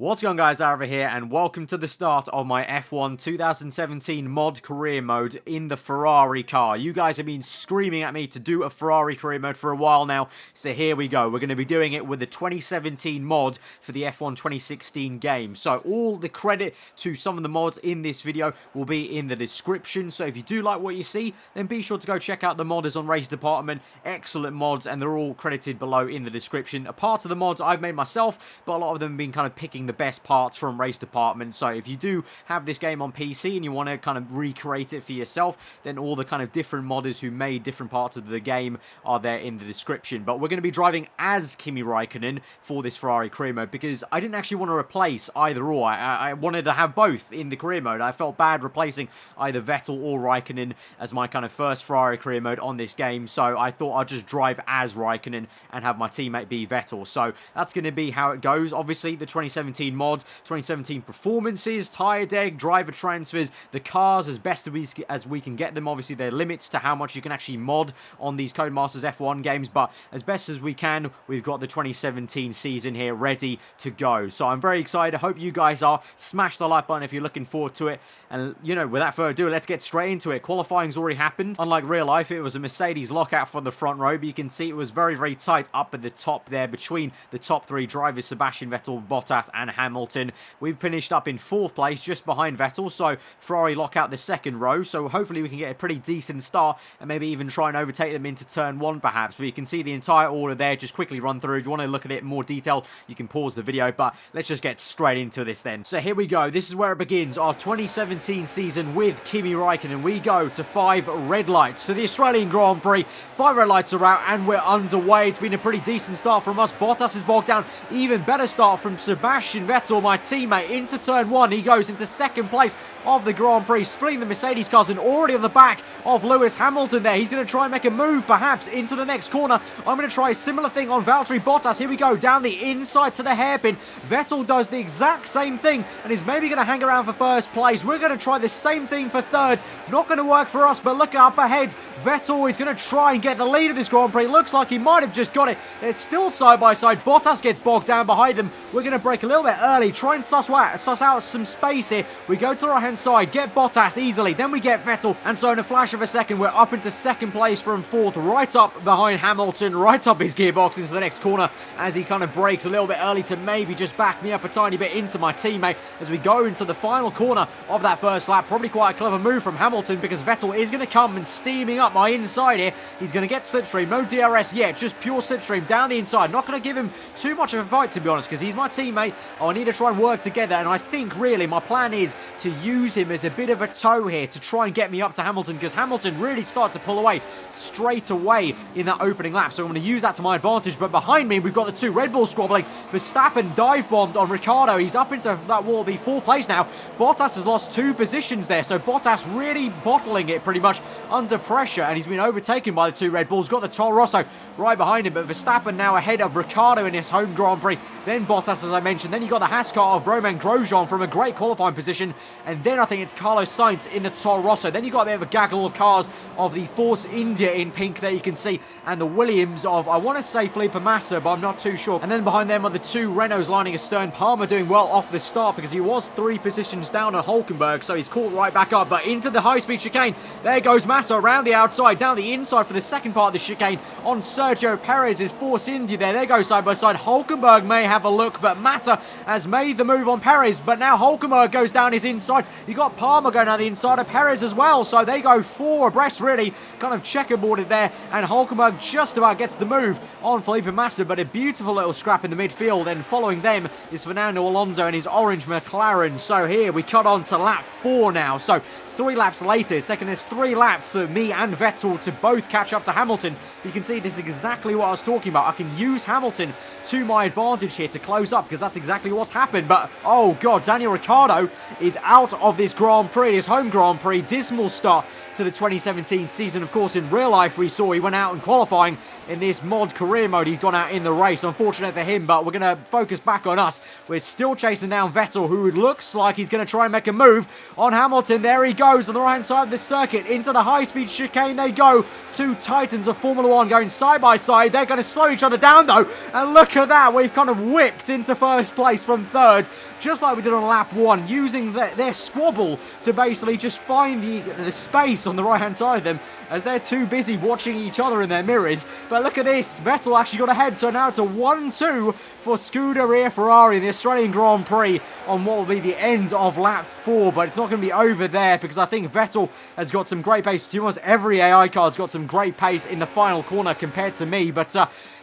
What's going on, guys? Aarava here, and welcome to the start of my F1 2017 mod career mode in the Ferrari car. You guys have been screaming at me to do a Ferrari career mode for a while now, so here we go. We're going to be doing it with the 2017 mod for the F1 2016 game. So all the credit to some of the mods in this video will be in the description. So if you do like what you see, then be sure to go check out the modders on RaceDepartment. Excellent mods, and they're all credited below in the description. A part of the mods I've made myself, but a lot of them have been kind of picking the best parts from RaceDepartment. So if you do have this game on PC and you want to kind of recreate it for yourself, then all the kind of different modders who made different parts of the game are there in the description. But we're going to be driving as Kimi Raikkonen for this Ferrari career mode because I didn't actually want to replace either or. I wanted to have both in the career mode. I felt bad replacing either Vettel or Raikkonen as my kind of first Ferrari career mode on this game. So I thought I'd just drive as Raikkonen and have my teammate be Vettel. So that's going to be how it goes. Obviously, the 2017 mod, 2017 performances, tyre deck, driver transfers, the cars as best as we can get them. Obviously, there are limits to how much you can actually mod on these Codemasters F1 games, but as best as we can, we've got the 2017 season here ready to go. So I'm very excited. I hope you guys are. Smash the like button if you're looking forward to it. And, you know, without further ado, let's get straight into it. Qualifying's already happened. Unlike real life, it was a Mercedes lockout for the front row, but you can see it was very, very tight up at the top there between the top three drivers, Sebastian Vettel, Bottas, and Hamilton. We've finished up in 4th place, just behind Vettel, so Ferrari lock out the second row, so hopefully we can get a pretty decent start and maybe even try and overtake them into turn 1 perhaps. But you can see the entire order there, just quickly run through. If you want to look at it in more detail, you can pause the video, but let's just get straight into this then. So here we go. This is where it begins, our 2017 season with Kimi Raikkonen. We go to 5 red lights. So the Australian Grand Prix, 5 red lights are out and we're underway. It's been a pretty decent start from us. Bottas is bogged down. Even better start from Sebastian Vettel, my teammate, into turn 1. He goes into 2nd place of the Grand Prix, splitting the Mercedes cars and already on the back of Lewis Hamilton there. He's going to try and make a move perhaps into the next corner. I'm going to try a similar thing on Valtteri Bottas. Here we go, down the inside to the hairpin. Vettel does the exact same thing and is maybe going to hang around for 1st place. We're going to try the same thing for 3rd. Not going to work for us, but look up ahead. Vettel is going to try and get the lead of this Grand Prix. Looks like he might have just got it. They're still side by side. Bottas gets bogged down behind them. We're going to brake a little bit early, try and suss out some space here. We go to the right hand side, get Bottas easily, then we get Vettel, and so in a flash of a second we're up into 2nd place from 4th, right up behind Hamilton, right up his gearbox into the next corner as he kind of brakes a little bit early to maybe just back me up a tiny bit into my teammate as we go into the final corner of that first lap. Probably quite a clever move from Hamilton because Vettel is going to come and steaming up my inside here. He's going to get slipstream, no DRS yet, just pure slipstream down the inside. Not going to give him too much of a fight, to be honest, because he's my teammate. I need to try and work together, and I think really my plan is to use him as a bit of a tow here to try and get me up to Hamilton, because Hamilton really started to pull away straight away in that opening lap, so I'm going to use that to my advantage. But behind me we've got the 2 Red Bulls squabbling. Verstappen dive bombed on Ricciardo. He's up into that wall, be 4th place now. Bottas has lost 2 positions there, so Bottas really bottling it pretty much under pressure, and he's been overtaken by the 2 Red Bulls. Got the Toro Rosso right behind him, but Verstappen now ahead of Ricciardo in his home Grand Prix. Then Bottas, as I mentioned. Then you got the Haas car of Romain Grosjean from a great qualifying position, and then I think it's Carlos Sainz in the Toro Rosso. Then you got a bit of a gaggle of cars of the Force India in pink there, you can see, and the Williams of, I want to say Felipe Massa, but I'm not too sure. And then behind them are the 2 Renaults lining astern. Palmer doing well off the start because he was 3 positions down on Hulkenberg, so he's caught right back up. But into the high-speed chicane, there goes Massa around the outside, down the inside for the second part of the chicane on Sergio Perez's Force India there. They go side by side. Hulkenberg may have a look, but Massa has made the move on Perez, but now Hulkenberg goes down his inside. You got Palmer going down the inside of Perez as well, so they go 4 abreast really, kind of checkerboarded there, and Hulkenberg just about gets the move on Felipe Massa, but a beautiful little scrap in the midfield, and following them is Fernando Alonso and his orange McLaren. So here we cut on to lap 4 now, so 3 laps later, it's taken us 3 laps for me and Vettel to both catch up to Hamilton. You can see this is exactly what I was talking about. I can use Hamilton to my advantage here to close up, because that's exactly what's happened. But, oh god, Daniel Ricciardo is out of this Grand Prix, his home Grand Prix. Dismal start to the 2017 season. Of course, in real life, we saw he went out in qualifying in this mod career mode. He's gone out in the race. Unfortunate for him, but we're going to focus back on us. We're still chasing down Vettel, who looks like he's going to try and make a move on Hamilton. There he goes on the right-hand side of the circuit. Into the high-speed chicane they go. Two titans of Formula 1 going side by side. They're going to slow each other down, though. And look at that. We've kind of whipped into first place from third, just like we did on lap 1, using their squabble to basically just find the space on the right-hand side of them, as they're too busy watching each other in their mirrors. But look at this. Vettel actually got ahead, so now it's a 1-2 for Scuderia Ferrari in the Australian Grand Prix on what will be the end of lap 4. But it's not going to be over there, because I think Vettel has got some great pace. Almost every AI card's got some great pace in the final corner compared to me. But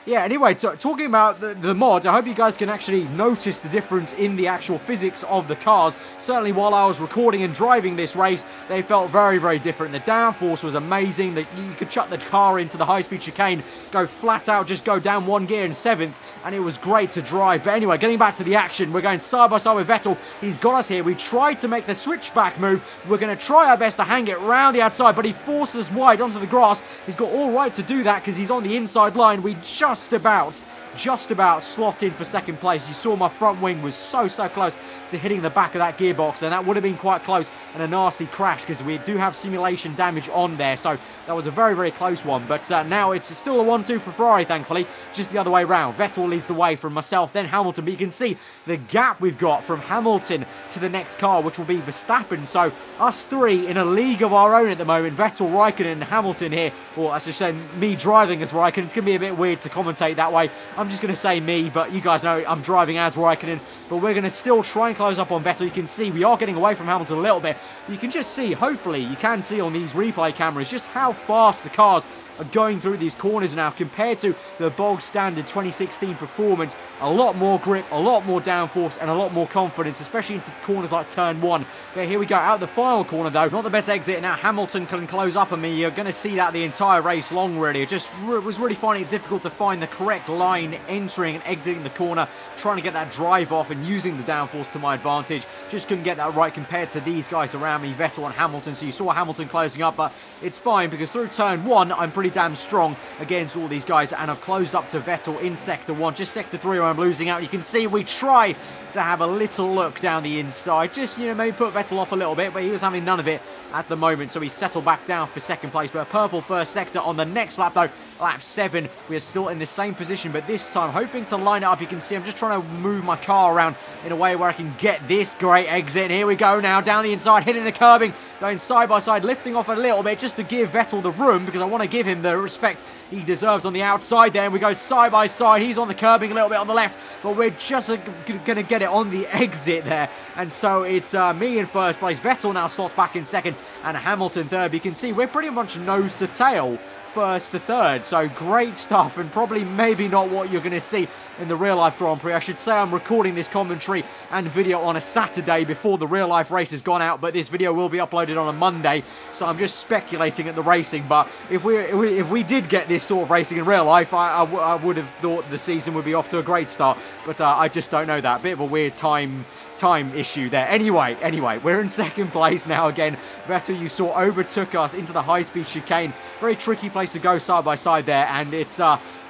yeah, anyway, talking about the mod, I hope you guys can actually notice the difference in the actual physics of the cars. Certainly while I was recording and driving this race, they felt very, very different. The downforce was amazing. You could chuck the car into the high-speed chicane, go flat out, just go down one gear in 7th, and it was great to drive. But anyway, getting back to the action, we're going side by side with Vettel. He's got us here. We tried to make the switchback move. We're going to try our best to hang it round the outside, but he forces wide onto the grass. He's got all right to do that because he's on the inside line. We just about slot in for second place. You saw my front wing was so close to hitting the back of that gearbox, and that would have been quite close and a nasty crash, because we do have simulation damage on there. So that was a very, very close one. But now it's still a 1-2 for Ferrari, thankfully. Just the other way round. Vettel leads the way from myself, then Hamilton. But you can see the gap we've got from Hamilton to the next car, which will be Verstappen. So us three in a league of our own at the moment. Vettel, Raikkonen and Hamilton here. Or as I said, me driving as Raikkonen. It's going to be a bit weird to commentate that way. I'm just going to say me, but you guys know I'm driving as Raikkonen. But we're going to still try and close up on Vettel. You can see we are getting away from Hamilton a little bit. You can just see, hopefully, you can see on these replay cameras just how fast the cars are going through these corners now compared to the bog standard 2016 performance. A lot more grip, a lot more downforce, and a lot more confidence, especially into corners like turn 1. But here we go, out the final corner though. Not the best exit. Now Hamilton can close up on me. You're going to see that the entire race long, really. I just was really finding it difficult to find the correct line entering and exiting the corner, trying to get that drive off and using the downforce to my advantage. Just couldn't get that right compared to these guys around me, Vettel and Hamilton. So you saw Hamilton closing up, but it's fine because through turn 1, I'm pretty damn strong against all these guys, and I've closed up to Vettel in sector 1. Just sector 3 where I'm losing out. You can see we try to have a little look down the inside, just, you know, maybe put Vettel off a little bit, but he was having none of it at the moment, so he settled back down for second place. But a purple first sector on the next lap though, lap 7. We are still in the same position, but this time hoping to line it up. You can see I'm just trying to move my car around in a way where I can get this great exit. And here we go now, down the inside, hitting the curbing, going side by side, lifting off a little bit just to give Vettel the room, because I want to give him the respect he deserves on the outside there. And we go side by side. He's on the curbing a little bit on the left, but we're just going to get it on the exit there. And so it's me in first place. Vettel now slots back in second, and Hamilton third. But you can see we're pretty much nose to tail, first to third. So great stuff, and probably maybe not what you're going to see in the real life Grand Prix. I should say I'm recording this commentary and video on a Saturday before the real life race has gone out, but this video will be uploaded on a Monday, so I'm just speculating at the racing. But if we did get this sort of racing in real life, I would have thought the season would be off to a great start, but I just don't know that. Bit of a weird time issue there. Anyway, we're in second place now again. Vettel, you saw, overtook us into the high-speed chicane. Very tricky place to go side by side there, and it's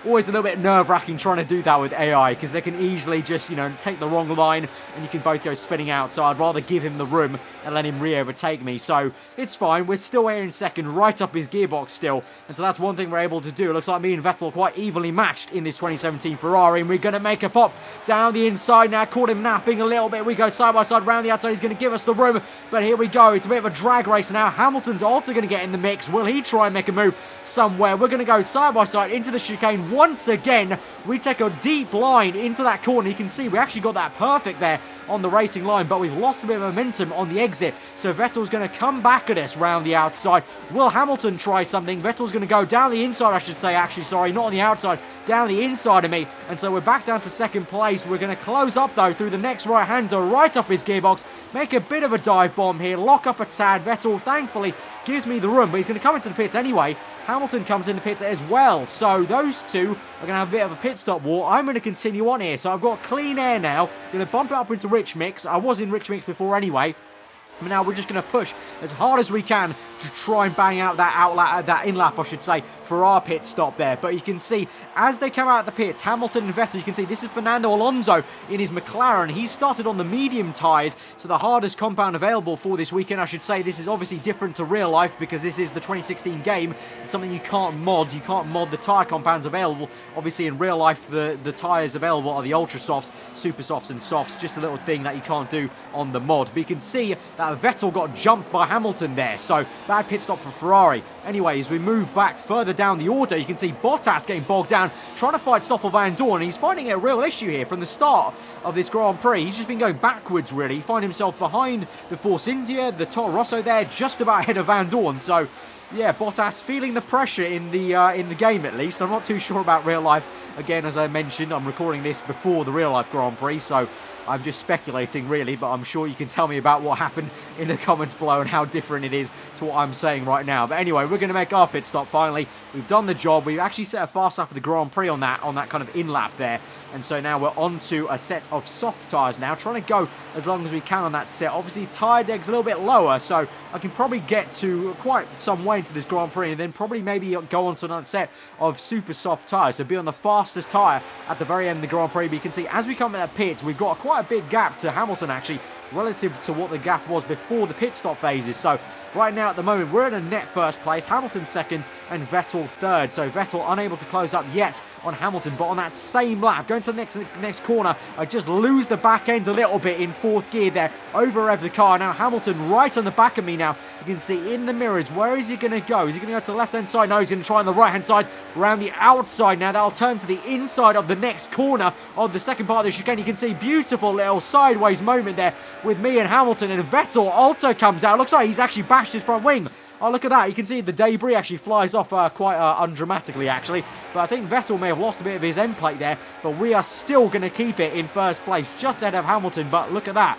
always a little bit nerve-wracking trying to do that with AI, because they can easily just, you know, take the wrong line and you can both go spinning out. So I'd rather give him the room and let him re-overtake me. So it's fine. We're still here in second, right up his gearbox still. And so that's one thing we're able to do. It looks like me and Vettel are quite evenly matched in this 2017 Ferrari, and we're going to make a pop down the inside now. Caught him napping a little bit. We go side by side round the outside. He's going to give us the room, but here we go. It's a bit of a drag race now. Hamilton's also going to get in the mix. Will he try and make a move somewhere? We're going to go side by side into the chicane once again. We take a deep line into that corner. You can see we actually got that perfect there on the racing line, but we've lost a bit of momentum on the exit. So Vettel's going to come back at us round the outside. Will Hamilton try something? Vettel's going to go down the inside, I should say, actually, sorry, not on the outside, down the inside of me. And so we're back down to second place. We're going to close up, though, through the next right-hander, right up his gearbox, make a bit of a dive bomb here, lock up a tad. Vettel, thankfully, gives me the room, but he's going to come into the pits anyway. Hamilton comes in the pits as well. So those two are going to have a bit of a pit stop war. I'm going to continue on here. So I've got clean air now. Going to bump it up into rich mix. I was in rich mix before anyway. Now we're just going to push as hard as we can to try and bang out that in-lap, I should say, for our pit stop there. But you can see, as they come out of the pits, Hamilton and Vettel, you can see this is Fernando Alonso in his McLaren. He started on the medium tyres, so the hardest compound available for this weekend, I should say. This is obviously different to real life because this is the 2016 game. It's something you can't mod. You can't mod the tyre compounds available. Obviously, in real life, the tyres available are the ultra softs, super softs, and softs. Just a little thing that you can't do on the mod. But you can see that Vettel got jumped by Hamilton there, so bad pit stop for Ferrari. Anyway, as we move back further down the order, you can see Bottas getting bogged down, trying to fight Stoffel Vandoorne, and he's finding a real issue here from the start of this Grand Prix. He's just been going backwards, really. He finds himself behind the Force India, the Toro Rosso there, just about ahead of Vandoorne, so yeah, Bottas feeling the pressure in the game at least. I'm not too sure about real life. Again, as I mentioned, I'm recording this before the real life Grand Prix, so I'm just speculating really, but I'm sure you can tell me about what happened in the comments below and how different it is to what I'm saying right now. But anyway, we're going to make our pit stop finally. We've done the job. We've actually set a fast lap of the Grand Prix on that kind of in-lap there. And so now we're on to a set of soft tyres now, trying to go as long as we can on that set. Obviously, tyre deck's a little bit lower, so I can probably get to quite some way into this Grand Prix and then probably maybe go on to another set of super soft tyres. So be on the fastest tyre at the very end of the Grand Prix. But you can see as we come to that pit, we've got quite a big gap to Hamilton actually, relative to what the gap was before the pit stop phases. So right now at the moment we're in a net first place, Hamilton second and Vettel third. So Vettel unable to close up yet on Hamilton, but on that same lap, going to the next corner, I just lose the back end a little bit in fourth gear there, over rev the car. Now Hamilton right on the back of me now. You can see in the mirrors, where is he going to go? Is he going to go to the left hand side? No, he's going to try on the right hand side, around the outside. Now that'll turn to the inside of the next corner of the second part of the chicane. You can see beautiful little sideways moment there with me and Hamilton, and Vettel also comes out. Looks like he's actually bashed his front wing. Oh, look at that. You can see the debris actually flies off quite undramatically, actually. But I think Vettel may have lost a bit of his end plate there. But we are still going to keep it in first place, just ahead of Hamilton. But look at that.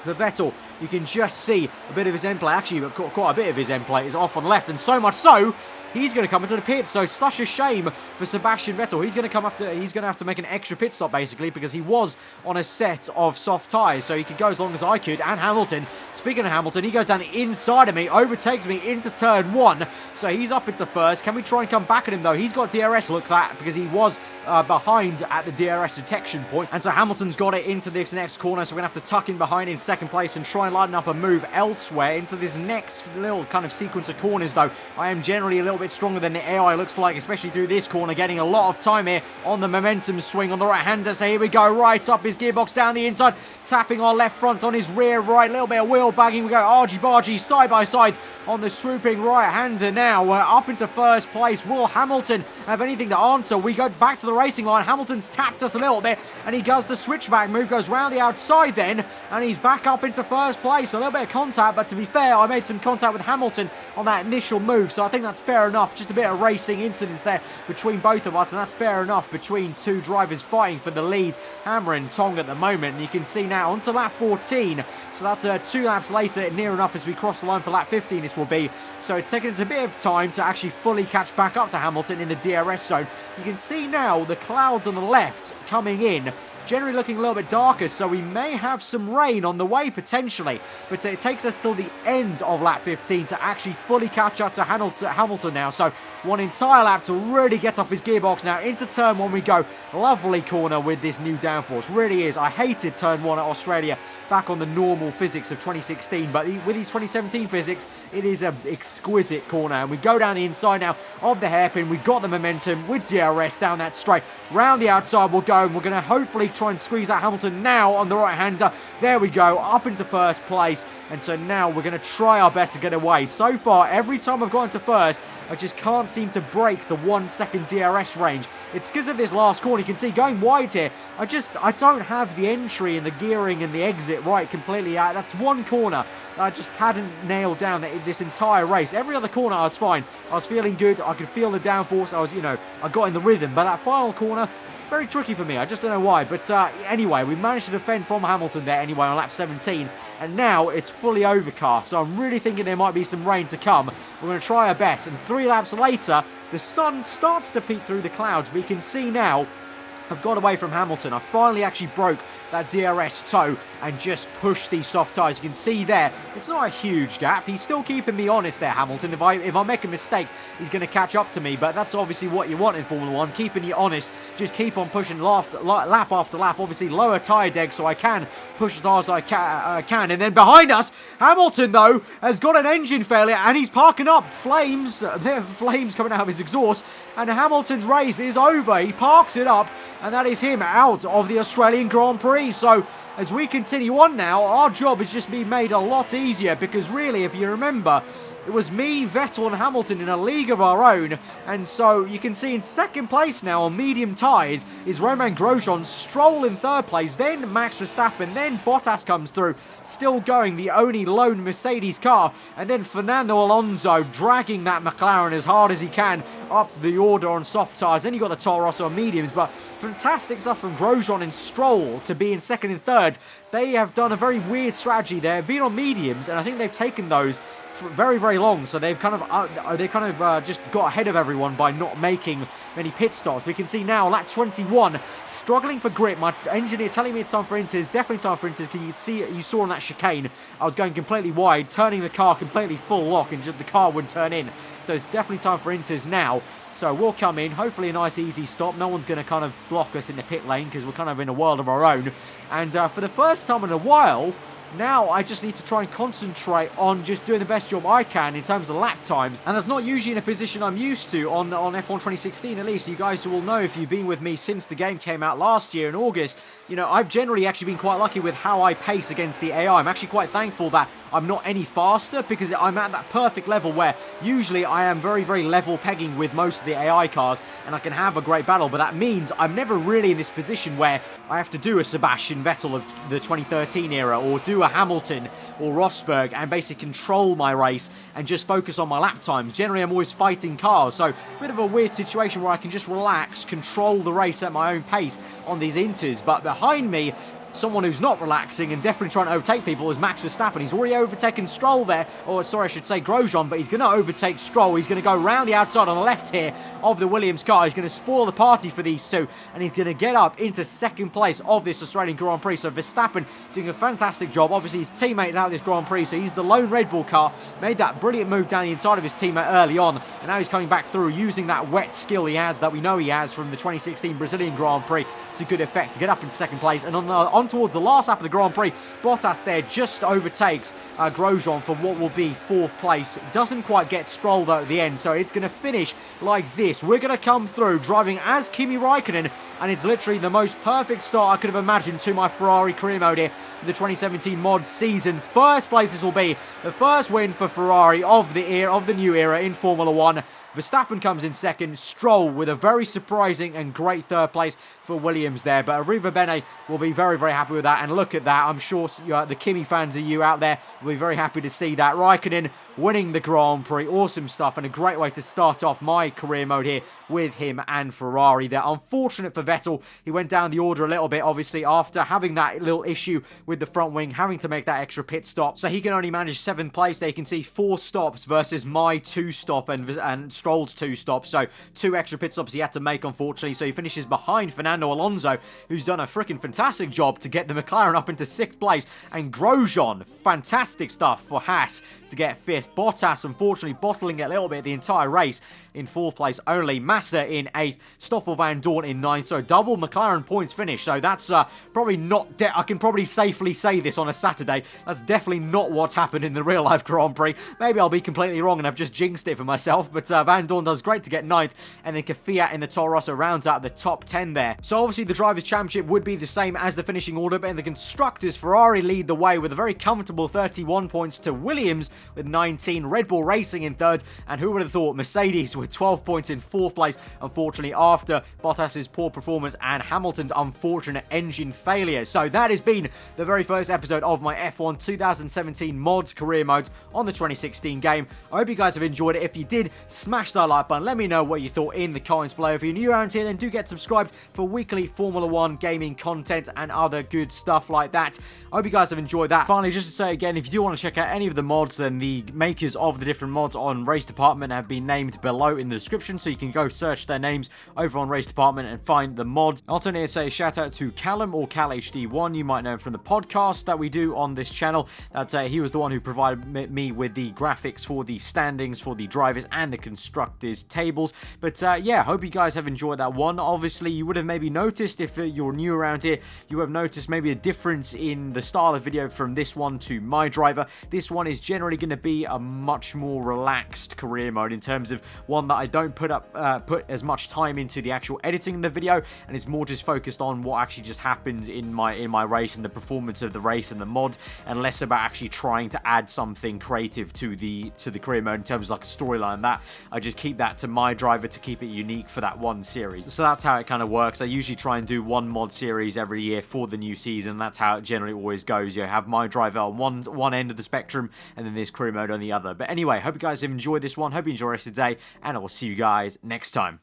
For Vettel, you can just see a bit of his end plate. Actually, quite a bit of his end plate is off on the left. And so much so, he's going to come into the pit. So such a shame for Sebastian Vettel. He's going to have to make an extra pit stop basically, because he was on a set of soft tyres, so he could go as long as I could. And Hamilton, speaking of Hamilton, he goes down the inside of me, overtakes me into turn one, so he's up into first. Can we try and come back at him though? He's got DRS, look that, because he was behind at the DRS detection point. And so Hamilton's got it into this next corner, so we're going to have to tuck in behind in second place and try and line up a move elsewhere into this next little kind of sequence of corners though. I am generally a little bit stronger than the AI looks like, especially through this corner, getting a lot of time here on the momentum swing on the right-hander. So here we go, right up his gearbox down the inside, tapping our left front on his rear right, a little bit of wheel bagging. We go argy-bargy side by side on the swooping right-hander now. We're up into first place. Will Hamilton have anything to answer? We go back to the racing line. Hamilton's tapped us a little bit, and he does the switchback move, goes round the outside then, and he's back up into first place. A little bit of contact, but to be fair, I made some contact with Hamilton on that initial move, so I think that's fair enough. Just a bit of racing incidents there between both of us, and that's fair enough between two drivers fighting for the lead, hammer and tong at the moment. And you can see now onto lap 14, so that's 2 laps later, near enough as we cross the line for lap 15 this will be. So it's taken us a bit of time to actually fully catch back up to Hamilton in the DRS zone. You can see now the clouds on the left coming in, generally looking a little bit darker, so we may have some rain on the way potentially, but it takes us till the end of lap 15 to actually fully catch up to Hamilton now. So one entire lap to really get up his gearbox now. Into turn one we go. Lovely corner with this new downforce, really is. I hated turn one at Australia back on the normal physics of 2016, but with these 2017 physics, it is an exquisite corner. And we go down the inside now of the hairpin. We got the momentum with DRS down that straight. Round the outside we'll go, and we're going to hopefully try and squeeze out Hamilton now on the right-hander. There we go, up into first place. And so now we're going to try our best to get away. So far, every time I've gotten to first, I just can't seem to break the 1 second DRS range. It's because of this last corner. You can see going wide here, I don't have the entry and the gearing and the exit right completely. That's one corner that I just hadn't nailed down this entire race. Every other corner I was fine. I was feeling good. I could feel the downforce. I got in the rhythm. But that final corner, very tricky for me. I just don't know why. But anyway, we managed to defend from Hamilton there anyway on lap 17. And now it's fully overcast. So I'm really thinking there might be some rain to come. We're going to try our best. And 3 laps later, the sun starts to peek through the clouds. But you can see now I've got away from Hamilton. I finally actually broke that DRS toe and just push these soft tyres. You can see there, it's not a huge gap. He's still keeping me honest there, Hamilton. If I make a mistake, he's going to catch up to me, but that's obviously what you want in Formula 1, keeping you honest. Just keep on pushing lap after lap, obviously lower tyre deck so I can push as hard as I can. And then behind us, Hamilton, though, has got an engine failure, and he's parking up. Flames coming out of his exhaust, and Hamilton's race is over. He parks it up, and that is him out of the Australian Grand Prix. So as we continue on now, our job has just been made a lot easier, because really, if you remember, it was me, Vettel and Hamilton in a league of our own, and so you can see in second place now on medium tyres is Romain Grosjean, Stroll in third place, then Max Verstappen, then Bottas comes through, still going, the only lone Mercedes car, and then Fernando Alonso dragging that McLaren as hard as he can up the order on soft tyres. Then you got the Toro Rosso on mediums, but fantastic stuff from Grosjean and Stroll to be in second and third. They have done a very weird strategy. They've been on mediums, and I think they've taken those for very, very long, so they've kind of just got ahead of everyone by not making many pit stops. We can see now lap 21, struggling for grip. My engineer telling me it's time for inters. Definitely time for inters, because you saw on that chicane I was going completely wide, turning the car completely full lock, and just the car wouldn't turn in. So it's definitely time for inters now. So we'll come in, hopefully a nice easy stop. No one's going to kind of block us in the pit lane, because we're kind of in a world of our own. And for the first time in a while, now I just need to try and concentrate on just doing the best job I can in terms of lap times. And that's not usually in a position I'm used to on F1 2016 at least. You guys will know if you've been with me since the game came out last year in August. You know, I've generally actually been quite lucky with how I pace against the AI. I'm actually quite thankful that I'm not any faster, because I'm at that perfect level where usually I am very, very level pegging with most of the AI cars and I can have a great battle. But that means I'm never really in this position where I have to do a Sebastian Vettel of the 2013 era, or do a Hamilton or Rosberg and basically control my race and just focus on my lap times. Generally, I'm always fighting cars, so a bit of a weird situation where I can just relax, control the race at my own pace on these inters. But behind me, someone who's not relaxing and definitely trying to overtake people is Max Verstappen. He's already overtaken Stroll there, or sorry, I should say Grosjean, but he's going to overtake Stroll. He's going to go round the outside on the left here of the Williams car. He's going to spoil the party for these two, and he's going to get up into second place of this Australian Grand Prix. So Verstappen doing a fantastic job. Obviously, his teammate's out of this Grand Prix, so he's the lone Red Bull car. Made that brilliant move down the inside of his teammate early on, and now he's coming back through using that wet skill he has, that we know he has from the 2016 Brazilian Grand Prix, to good effect to get up in second place. And on towards the last lap of the Grand Prix, Bottas there just overtakes Grosjean for what will be fourth place. Doesn't quite get Stroll though at the end, so it's going to finish like this. We're going to come through driving as Kimi Raikkonen, and it's literally the most perfect start I could have imagined to my Ferrari career mode here for the 2017 mod season. First place this will be, the first win for Ferrari of the new era in Formula 1. Verstappen comes in second, Stroll with a very surprising and great third place for Williams there. But Arriva Bene will be very, very happy with that. And look at that. I'm sure the Kimi fans of you out there will be very happy to see that. Raikkonen winning the Grand Prix. Awesome stuff, and a great way to start off my career mode here with him and Ferrari there. Unfortunate for Vettel. He went down the order a little bit, obviously, after having that little issue with the front wing, having to make that extra pit stop. So he can only manage 7th place there. You can see 4 stops versus my 2 stop and Stroll's 2 stops. So 2 extra pit stops he had to make, unfortunately. So he finishes behind Fernando Alonso, who's done a freaking fantastic job to get the McLaren up into 6th place. And Grosjean, fantastic stuff for Haas to get 5th. Bottas, unfortunately, bottling it a little bit the entire race in 4th place only. Massa in 8th. Stoffel Van Dorn in 9th. So double McLaren points finish. So that's probably not... I can probably safely say this on a Saturday. That's definitely not what's happened in the real life Grand Prix. Maybe I'll be completely wrong and I've just jinxed it for myself. But Van Dorn does great to get 9th. And then Kvyat in the Toro Rosso rounds out the top 10 there. So obviously the Drivers' Championship would be the same as the finishing order. But in the Constructors, Ferrari lead the way with a very comfortable 31 points to Williams with 19. Red Bull Racing in 3rd. And who would have thought Mercedes with 12 points in 4th place, unfortunately, after Bottas's poor performance and Hamilton's unfortunate engine failure. So that has been the very first episode of my F1 2017 mods career mode on the 2016 game. I hope you guys have enjoyed it. If you did, smash smash that like button. Let me know what you thought in the comments below. If you're new around here, then do get subscribed for weekly Formula 1 gaming content and other good stuff like that. I hope you guys have enjoyed that. Finally, just to say again, if you do want to check out any of the mods, then the makers of the different mods on RaceDepartment have been named below in the description, so you can go search their names over on RaceDepartment and find the mods. I also need to say a shout out to Callum, or CalHD1. You might know him from the podcast that we do on this channel. That he was the one who provided me with the graphics for the standings for the drivers and the constructors tables. But yeah, hope you guys have enjoyed that one. Obviously, you would have maybe noticed, if you're new around here, you have noticed maybe a difference in the style of video from this one to my driver. This one is generally going to be a much more relaxed career mode, in terms of one that I don't put as much time into the actual editing of the video, and it's more just focused on what actually just happens in my race and the performance of the race and the mod, and less about actually trying to add something creative to the career mode in terms of like a storyline. That I just keep that to my driver to keep it unique for that one series. So that's how it kind of works. I usually try and do one mod series every year for the new season. That's how it generally always goes. You have my driver on one end of the spectrum, and then there's career mode on the other. But anyway, hope you guys have enjoyed this one. Hope you enjoy the rest of the day, and I will see you guys next time.